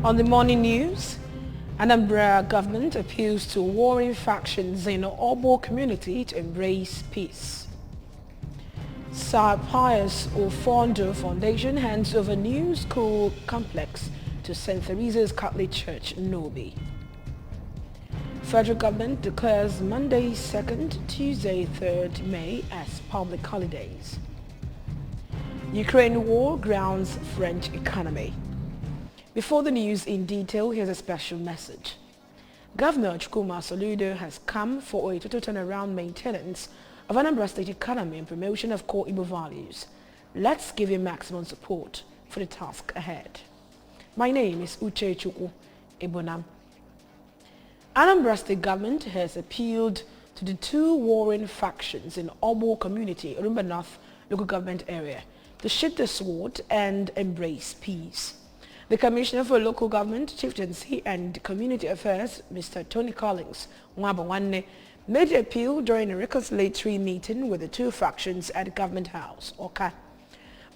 On the morning news, Anambra government appeals to warring factions in the Obo community to embrace peace. Sir Pius Ofondo Foundation hands over new school complex to St. Teresa's Catholic Church, Nobi. Federal government declares Monday 2nd, Tuesday 3rd May as public holidays. Ukraine war grounds French economy. Before the news in detail, here's a special message. Governor Chukwuma Soludo has come for a total turnaround maintenance of Anambra State economy and promotion of core Igbo values. Let's give him maximum support for the task ahead. My name is Uche Chukwu Ebonam. Anambra State government has appealed to the two warring factions in Obo community, Orumba North local government area, to shift the sword and embrace peace. The Commissioner for Local Government, Chieftaincy and Community Affairs, Mr. Tony Collins Nwabuwanne, made the appeal during a reconciliatory meeting with the two factions at Government House, Oka.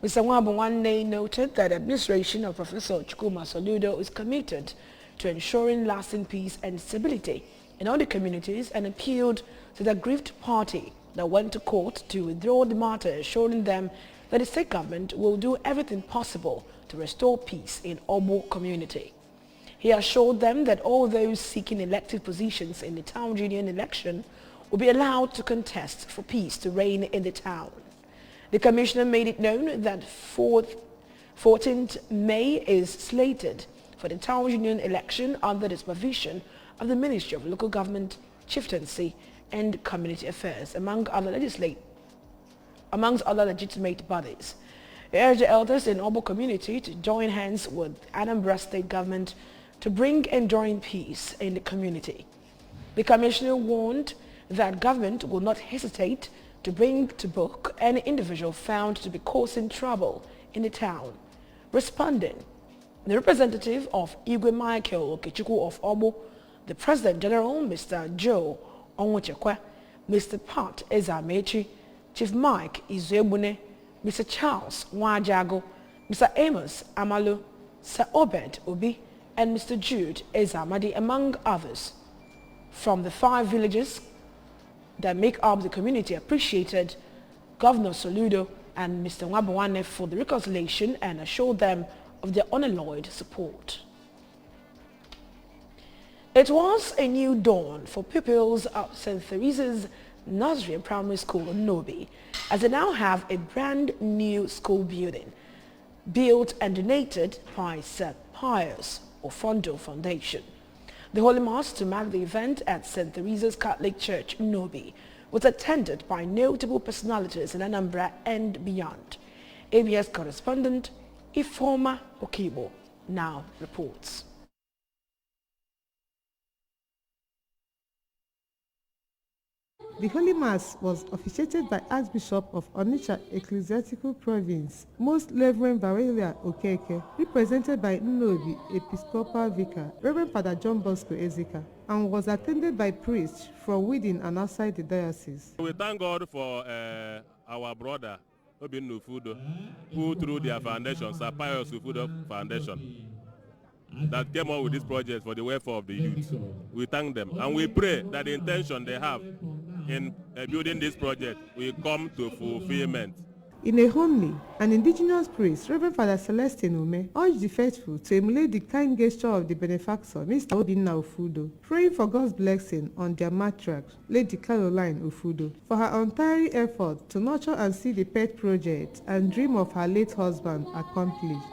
Mr. Nwabuwanne noted that the administration of Professor Chukwuma Soludo is committed to ensuring lasting peace and stability in all the communities and appealed to the aggrieved party that went to court to withdraw the matter, assuring them that the state government will do everything possible to restore peace in Obo community. He assured them that all those seeking elected positions in the town union election will be allowed to contest for peace to reign in the town. The commissioner made it known that 14th May is slated for the town union election under the supervision of the Ministry of Local Government, Chieftaincy and Community Affairs, amongst other legitimate bodies. He urged the elders in Obo community to join hands with Anambra State government to bring enduring peace in the community. The commissioner warned that government will not hesitate to bring to book any individual found to be causing trouble in the town. Responding, the representative of Igwe Michael Okechukwu of Obo, the President General, Mr. Joe Onwuchekwa, Mr. Pat Ezamechi, Chief Mike Izuebune, Mr. Charles Nwajago, Mr. Amos Amalu, Sir Obed Obi, and Mr. Jude Ezamadi, among others, from the 5 villages that make up the community, appreciated Governor Soludo and Mr. Nwabuwanne for the reconciliation and assured them of their unalloyed support. It was a new dawn for pupils of St. Teresa's Nursery and Primary School in Nobi, as they now have a brand new school building built and donated by Sir Pius Ofondo Foundation. The Holy Mass to mark the event at St. Teresa's Catholic Church, Nobi, was attended by notable personalities in Anambra and beyond. ABS correspondent Ifoma Okibo now reports. The Holy Mass was officiated by Archbishop of Onitsha Ecclesiastical Province, Most Reverend Barelia Okeke, represented by Nnobi Episcopal Vicar, Reverend Father John Bosco Ezika, and was attended by priests from within and outside the diocese. We thank God for our brother, Obin Ufudo, who through their foundation, Sir Pius Ufudo Foundation, that came up with this project for the welfare of the youth. We thank them and we pray that the intention they have in building this project will come to fulfillment. In a homily, an indigenous priest, Reverend Father Celestine Ume, urged the faithful to emulate the kind gesture of the benefactor, Mr. Obinna Ufudo, praying for God's blessing on their matriarch, Lady Caroline Ufudo, for her untiring effort to nurture and see the pet project and dream of her late husband accomplished.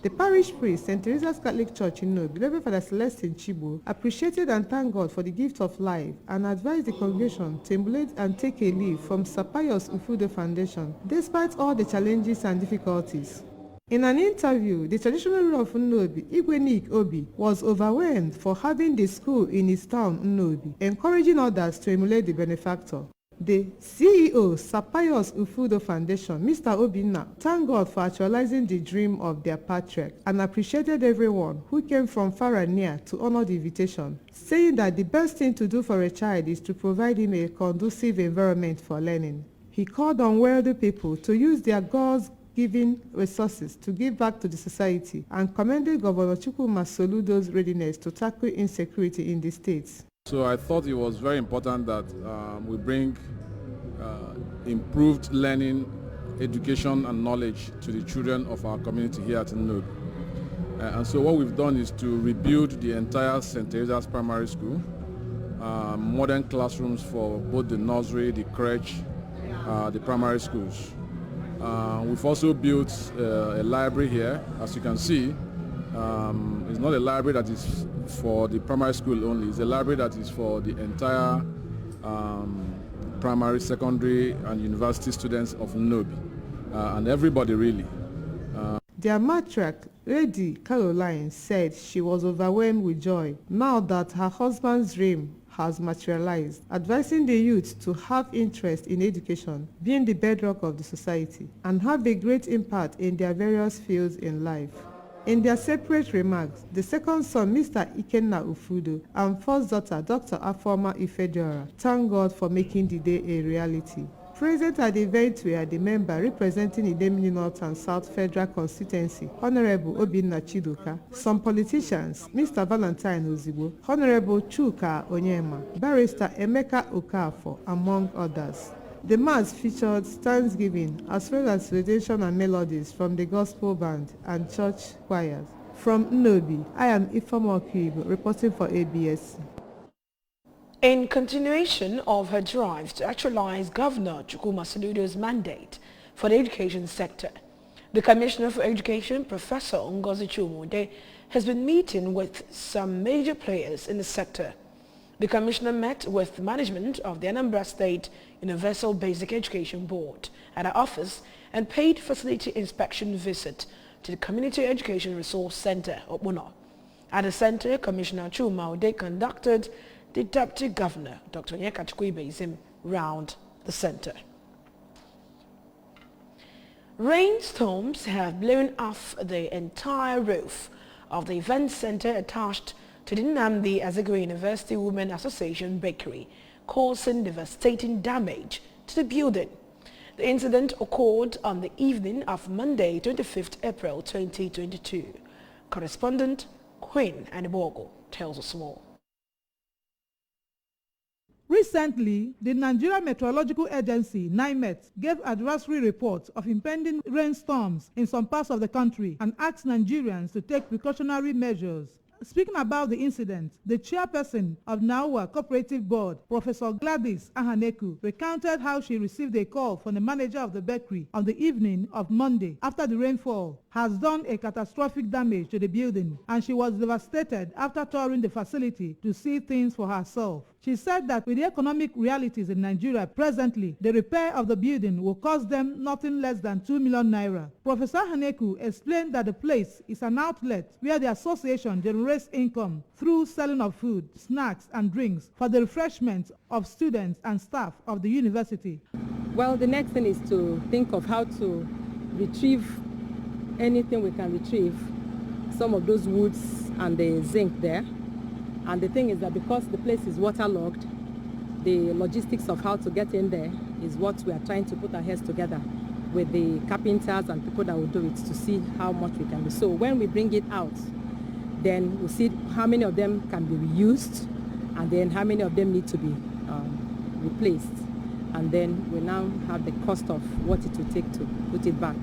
The parish priest, St. Teresa's Catholic Church in Nobi, Reverend Father Celestine Chibo, appreciated and thanked God for the gift of life and advised the congregation to emulate and take a leave from Sir Pius Ufudo Foundation, despite all the challenges and difficulties. In an interview, the traditional ruler of Nnobi, Igwe Nick Obi, was overwhelmed for having the school in his town, Nnobi, encouraging others to emulate the benefactor. The CEO, Sapayos Ufudo Foundation, Mr. Obinna, thanked God for actualizing the dream of their patriarch and appreciated everyone who came from far and near to honor the invitation, saying that the best thing to do for a child is to provide him a conducive environment for learning. He called on wealthy people to use their God's-given resources to give back to the society and commended Governor Chukwuma Soludo's readiness to tackle insecurity in the states. So I thought it was very important that we bring improved learning, education and knowledge to the children of our community here at Nnobi. And so what we've done is to rebuild the entire St. Teresa's Primary School, modern classrooms for both the nursery, the crèche, the primary schools. We've also built a library here. As you can see, it's not a library that is for the primary school only. It's a library that is for the entire primary, secondary and university students of Nnobi, and everybody really. Their matriarch, Lady Caroline, said she was overwhelmed with joy now that her husband's dream has materialized, advising the youth to have interest in education, being the bedrock of the society, and have a great impact in their various fields in life. In their separate remarks, the second son, Mr. Ikenna Ufudo, and first daughter, Dr. Afoma Ifediora, thanked God for making the day a reality. Present at the event were the member representing Idemili North and South Federal Constituency, Honorable Obinna Chidoka, some politicians, Mr. Valentine Ozigbo, Honorable Chuka Onyema, Barrister Emeka Okafor, among others. The mass featured thanksgiving as well as celebration and melodies from the gospel band and church choirs. From Nnobi, I am Ifeoma Okibo reporting for ABS. In continuation of her drive to actualize Governor Chukwuma Soludo's mandate for the education sector, the Commissioner for Education, Professor Ngozi Chumude, has been meeting with some major players in the sector. The Commissioner met with management of the Anambra State Universal Basic Education Board at her office and paid facility inspection visit to the Community Education Resource Center, Okpuno. At the center, Commissioner Chumude conducted the Deputy Governor, Dr. Onyeka Chukwuibezim, round the center. Rainstorms have blown off the entire roof of the event center attached to the Nnamdi Azikiwe University Women Association Bakery, causing devastating damage to the building. The incident occurred on the evening of Monday, 25th April 2022. Correspondent Queen Anibogo tells us more. Recently, the Nigeria Meteorological Agency, NIMET, gave advisory reports of impending rainstorms in some parts of the country and asked Nigerians to take precautionary measures. Speaking about the incident, the chairperson of NAUA Cooperative Board, Professor Gladys Ahaneku, recounted how she received a call from the manager of the bakery on the evening of Monday after the rainfall has done a catastrophic damage to the building, and she was devastated after touring the facility to see things for herself. She said that with the economic realities in Nigeria presently, the repair of the building will cost them nothing less than 2 million naira. Professor Haneku explained that the place is an outlet where the association generates income through selling of food, snacks and drinks for the refreshment of students and staff of the university. Well, the next thing is to think of how to retrieve anything we can retrieve, some of those woods and the zinc there. And the thing is that because the place is waterlogged, the logistics of how to get in there is what we are trying to put our heads together with the carpenters and people that will do it to see how much we can do. So when we bring it out, then we'll see how many of them can be reused and then how many of them need to be replaced. And then we now have the cost of what it will take to put it back.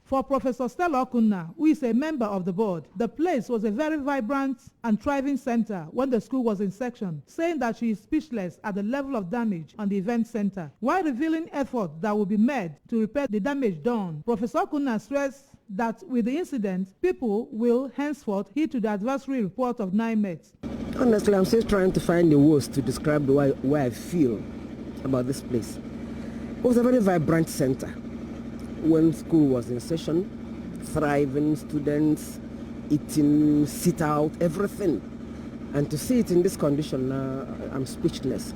For Professor Stella Okunna, who is a member of the board, the place was a very vibrant and thriving center when the school was in session, saying that she is speechless at the level of damage on the event center. While revealing efforts that will be made to repair the damage done, Professor Okunna stressed that with the incident, people will henceforth heed to the advisory report of NIMET. Honestly, I'm still trying to find the words to describe the way I feel about this place. It was a very vibrant center. When school was in session, thriving, students, eating, sit out, everything. And to see it in this condition, I'm speechless.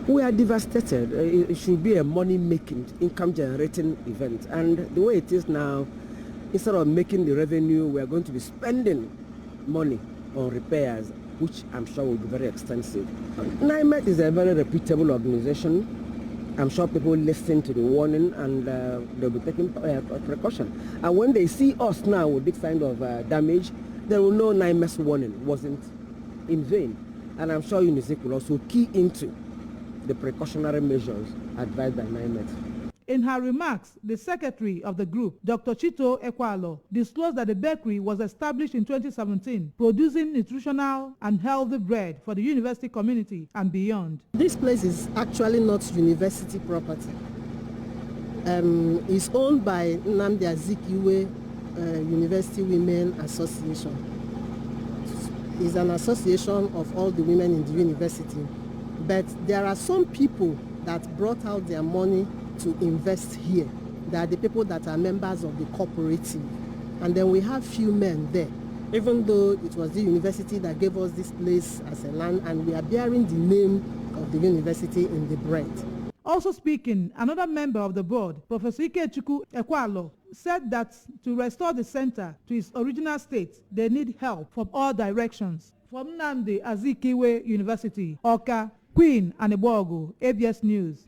We are devastated. It should be a money-making, income-generating event. And the way it is now, instead of making the revenue, we are going to be spending money on repairs, which I'm sure will be very extensive. NIMET is a very reputable organization. I'm sure people listen to the warning and they'll be taking precaution. And when they see us now with this kind of damage, they will know NIMET's warning wasn't in vain. And I'm sure UNICEF will also key into the precautionary measures advised by NIMET. In her remarks, the secretary of the group, Dr. Chito Ekwalo, disclosed that the bakery was established in 2017, producing nutritional and healthy bread for the university community and beyond. This place is actually not university property. It's owned by Nnamdi Azikiwe University Women Association. It's an association of all the women in the university. But there are some people that brought out their money to invest here. They are the people that are members of the cooperative. And then we have few men there. Even though it was the university that gave us this place as a land, and we are bearing the name of the university in the bread. Also speaking, another member of the board, Professor Ikechukwu Ekwalo, said that to restore the center to its original state, they need help from all directions. From Nnamdi Azikiwe University, Awka, Queen Anegbogu, ABS News.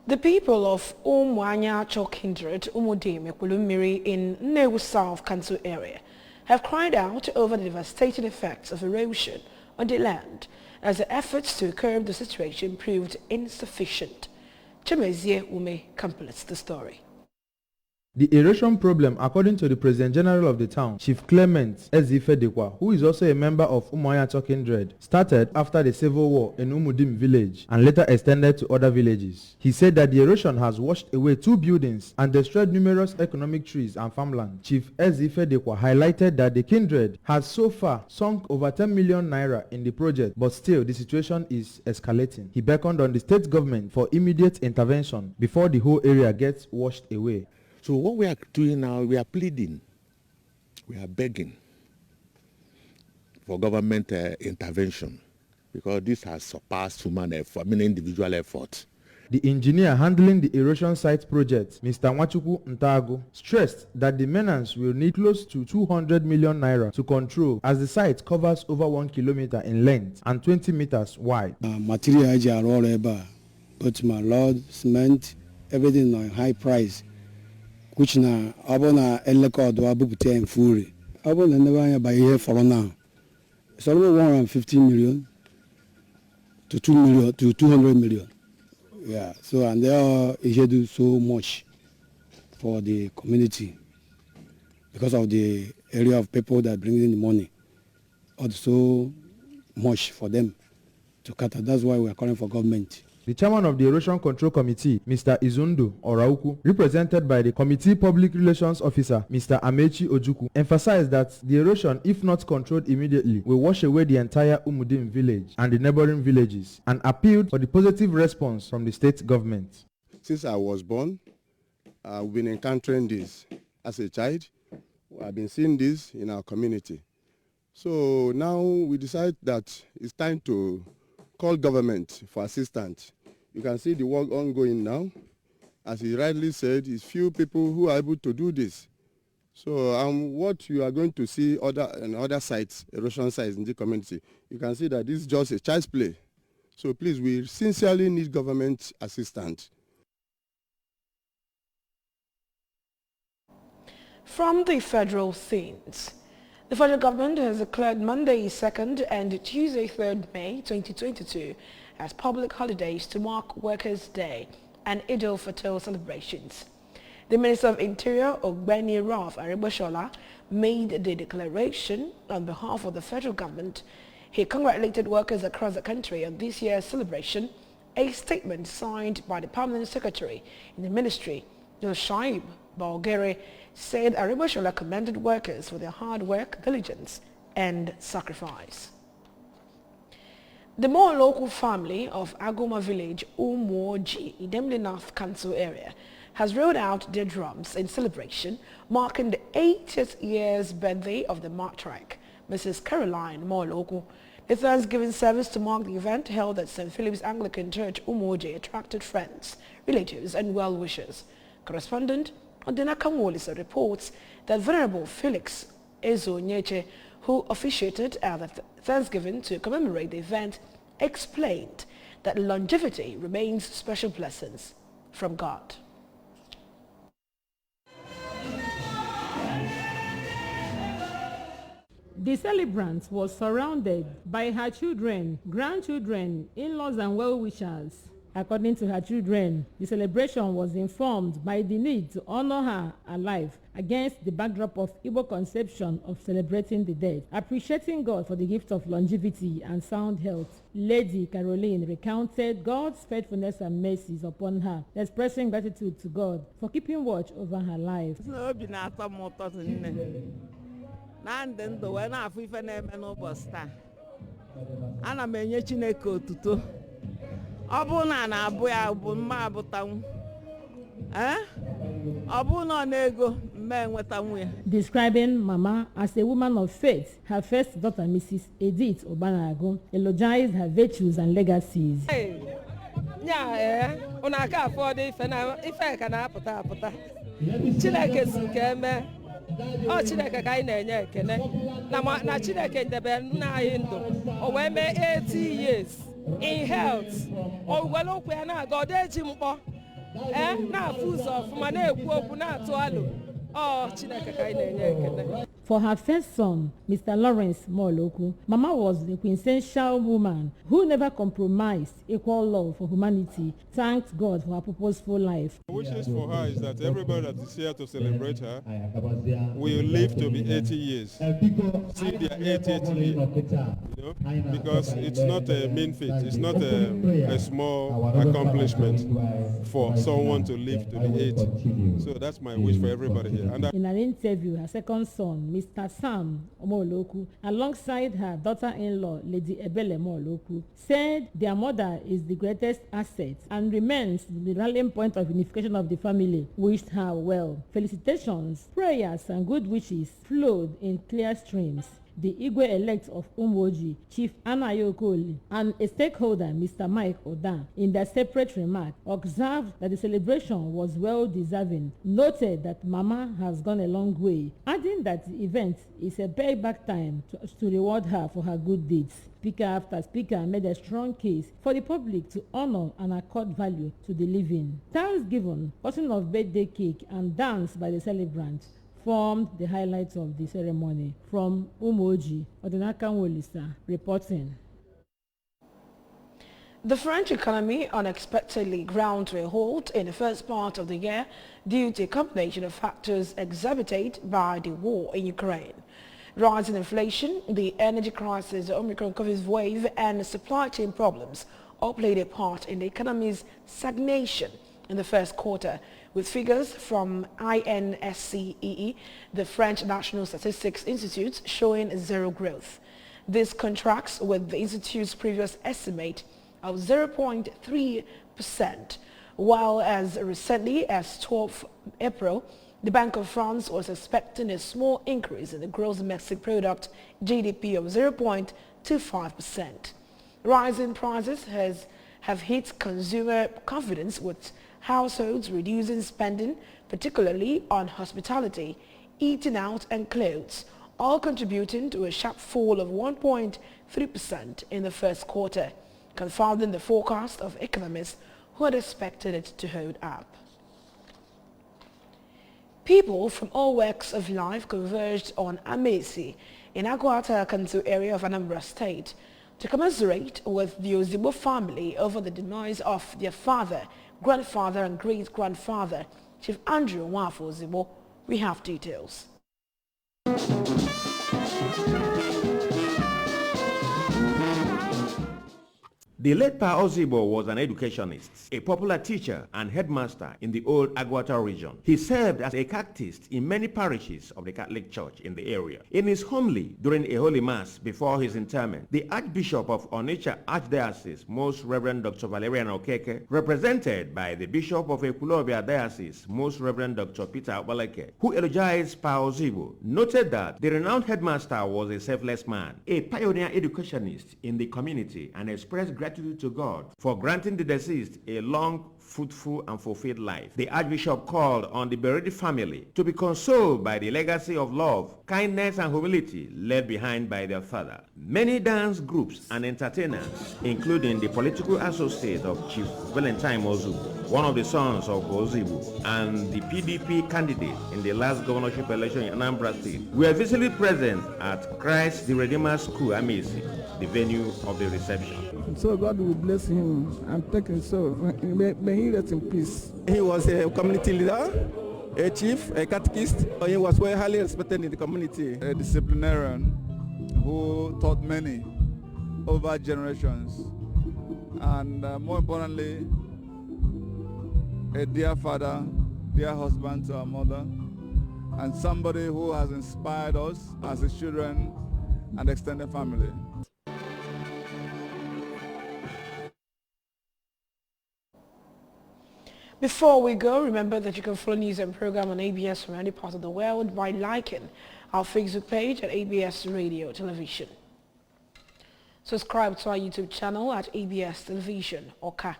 The people of Umuanya Chok Kindred, Umudim, Ekwulummiri in Nnewi South Council area have cried out over the devastating effects of erosion on the land as the efforts to curb the situation proved insufficient. Chimezie Ume completes the story. The erosion problem, according to the President General of the town, Chief Clement Ezifedekwa, who is also a member of Umuanya Chok Kindred, started after the civil war in Umudim village and later extended to other villages. He said that the erosion has washed away 2 buildings and destroyed numerous economic trees and farmland. Chief Ezifedekwa highlighted that the Kindred has so far sunk over 10 million naira in the project, but still the situation is escalating. He beckoned on the state government for immediate intervention before the whole area gets washed away. So what we are doing now, we are pleading, we are begging for government intervention, because this has surpassed human effort, individual effort. The engineer handling the erosion site project, Mr. Nwachukwu Ntago, stressed that the maintenance will need close to 200 million naira to control, as the site covers over 1 kilometer in length and 20 meters wide. Material but my lord, cement, everything on high price. Which na abona eleko do abupute en fury. Abona never buy here for now. It's almost 150 million to 2 million to 200 million. Yeah. So and they are do so much for the community because of the area of people that bring in the money. Also much for them to cut. That's why we are calling for government. The chairman of the Erosion Control Committee, Mr. Izundo Orauku, represented by the Committee Public Relations Officer, Mr. Amechi Ojuku, emphasized that the erosion, if not controlled immediately, will wash away the entire Umudim village and the neighboring villages, and appealed for the positive response from the state government. Since I was born, I've been encountering this as a child. I've been seeing this in our community. So now we decide that it's time to call government for assistance. You can see the work ongoing now. As he rightly said, it's few people who are able to do this. So what you are going to see other sites, erosion sites in the community, you can see that this is just a child's play. So please, we sincerely need government assistance. From the federal scenes, the federal government has declared Monday 2nd and Tuesday 3rd May 2022 as public holidays to mark Workers' Day and Eid al-Fitr celebrations. The Minister of Interior, Ogbeni Ralph Ariboshola, made the declaration on behalf of the federal government. He congratulated workers across the country on this year's celebration. A statement signed by the Permanent Secretary in the Ministry, Shaib Balgere, said Ariboshola commended workers for their hard work, diligence and sacrifice. The more local family of Agoma village, Umuoji, in Idemili North Council area, has rolled out their drums in celebration, marking the 80th year's birthday of the matriarch, Mrs. Caroline Moloku. A Thanksgiving service to mark the event held at St. Philip's Anglican Church, Umoji, attracted friends, relatives and well-wishers. Correspondent Odina Kamwolisa reports that Venerable Felix Ezo Nyeche, who officiated at the Thanksgiving to commemorate the event, explained that longevity remains special blessings from God. The celebrant was surrounded by her children, grandchildren, in-laws and well-wishers. According to her children, the celebration was informed by the need to honor her alive against the backdrop of Igbo conception of celebrating the dead, appreciating God for the gift of longevity and sound health. Lady Caroline recounted God's faithfulness and mercies upon her, expressing gratitude to God for keeping watch over her life. Na ndị ndụ wee na-afụ ife na-eme n'ụbọchị taa ana m enye Chineke otuto ọ bụ na na-abụ ya bụ mma abụtanwu ọ bụ na ọ na-ego mma enwetanwu ya. Describing Mama as a woman of faith, her first daughter Mrs. Edith Obanago eulogized her virtues and legacies. Una ka afọdụ ife ka na-apụta apụta Chineke si ka eme ọ Chineke ka anyị na-enye ekene na Chineke ndebe nna anyị ndụ o wee mee 80 years in health o were okwu ya na-aga ọ dị mkpọ na-afụ ụzọ ọfụma na-ekwu okwu na-atụ alụ ọ Chineke ka anyị na-enye ekene. For her first son, Mr. Lawrence Moloku, Mama was the quintessential woman who never compromised equal love for humanity, thanked God for her purposeful life. My wishes for her is that everybody that is here to celebrate her will live to be 80 years. See their 80th year, because it's not a mean feat, it's not a small accomplishment for someone to live to be 80. So that's my wish for everybody here. And in an interview, her second son, Mr. Sam Omoloku, alongside her daughter-in-law, Lady Ebele Omoloku, said their mother is the greatest asset and remains the rallying point of unification of the family, wished her well. Felicitations, prayers and good wishes flowed in clear streams. The Igwe-elect of Umoji, Chief Anayo Okoli, and a stakeholder, Mr. Mike Oda, in their separate remark, observed that the celebration was well-deserving, noted that Mama has gone a long way, adding that the event is a payback time to reward her for her good deeds. Speaker after speaker made a strong case for the public to honor and accord value to the living. Thanksgiving, cutting of birthday cake, and dance by the celebrant formed the highlights of the ceremony. From Umoji, Odinaka Wolisa reporting. The French economy unexpectedly ground to a halt in the first part of the year due to a combination of factors exacerbated by the war in Ukraine. Rising inflation, the energy crisis, the Omicron COVID wave, and supply chain problems all played a part in the economy's stagnation in the first quarter, with figures from INSCEE, the French National Statistics Institute, showing zero growth. This contrasts with the institute's previous estimate of 0.3%, while as recently as 12 April, the Bank of France was expecting a small increase in the gross domestic product GDP of 0.25%. Rising prices have hit consumer confidence, with households reducing spending, particularly on hospitality, eating out and clothes, all contributing to a sharp fall of 1.3% in the first quarter, confounding the forecast of economists who had expected it to hold up. People from all walks of life converged on Amesi in Aguata Kantu area of Anambra State to commiserate with the Ozigbo family over the demise of their father, grandfather and great-grandfather, Chief Andrew Nwafo Ozigbo. We have details. The late Pa Ozigbo was an educationist, a popular teacher and headmaster in the old Agwata region. He served as a catechist in many parishes of the Catholic Church in the area. In his homily during a Holy Mass before his interment, the Archbishop of Onitsha Archdiocese, Most Reverend Dr. Valerian Okeke, represented by the Bishop of Ekulobia Diocese, Most Reverend Dr. Peter Abaleke, who eulogized Pa Ozigbo, noted that the renowned headmaster was a selfless man, a pioneer educationist in the community, and expressed gratitude to God for granting the deceased a long, fruitful and fulfilled life. The Archbishop called on the bereaved family to be consoled by the legacy of love, kindness and humility left behind by their father. Many dance groups and entertainers, including the political associate of Chief Valentine Ozugbo, one of the sons of Ozigbo, and the PDP candidate in the last governorship election in Anambra State, were visibly present at Christ the Redeemer School, Amesi, the venue of the reception. So God will bless him and take his soul. May he rest in peace. He was a community leader, a chief, a catechist. He was very highly respected in the community. A disciplinarian who taught many over generations. And more importantly, a dear father, dear husband to our mother, and somebody who has inspired us as his children and extended family. Before we go, remember that you can follow news and program on ABS from any part of the world by liking our Facebook page at ABS Radio Television. Subscribe to our YouTube channel at ABS Television Oka.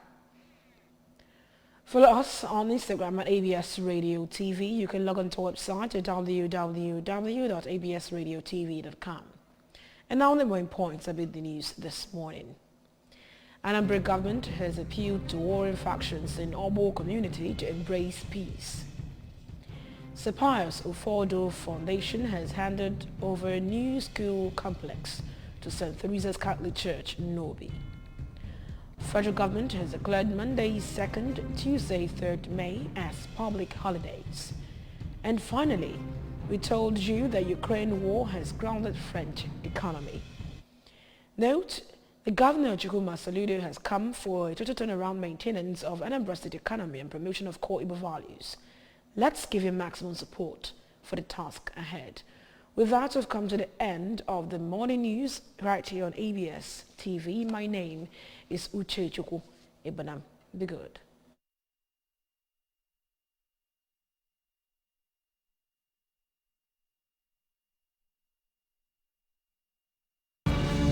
Follow us on Instagram at ABS Radio TV. You can log on to our website at www.absradiotv.com. And now the main points about the news this morning. Anambra government has appealed to warring factions in Obo community to embrace peace. Sir Pius Ufodo Foundation has handed over a new school complex to St. Teresa's Catholic Church, Nobi. Federal government has declared Monday 2nd, Tuesday 3rd May as public holidays. And finally, we told you that Ukraine war has grounded French economy. Note, the Governor Chukwuma Soludo has come for a total turnaround maintenance of Anambra State economy and promotion of core Igbo values. Let's give him maximum support for the task ahead. With that, we've come to the end of the morning news right here on ABS TV. My name is Uche Chukwu Ibanam. Be good.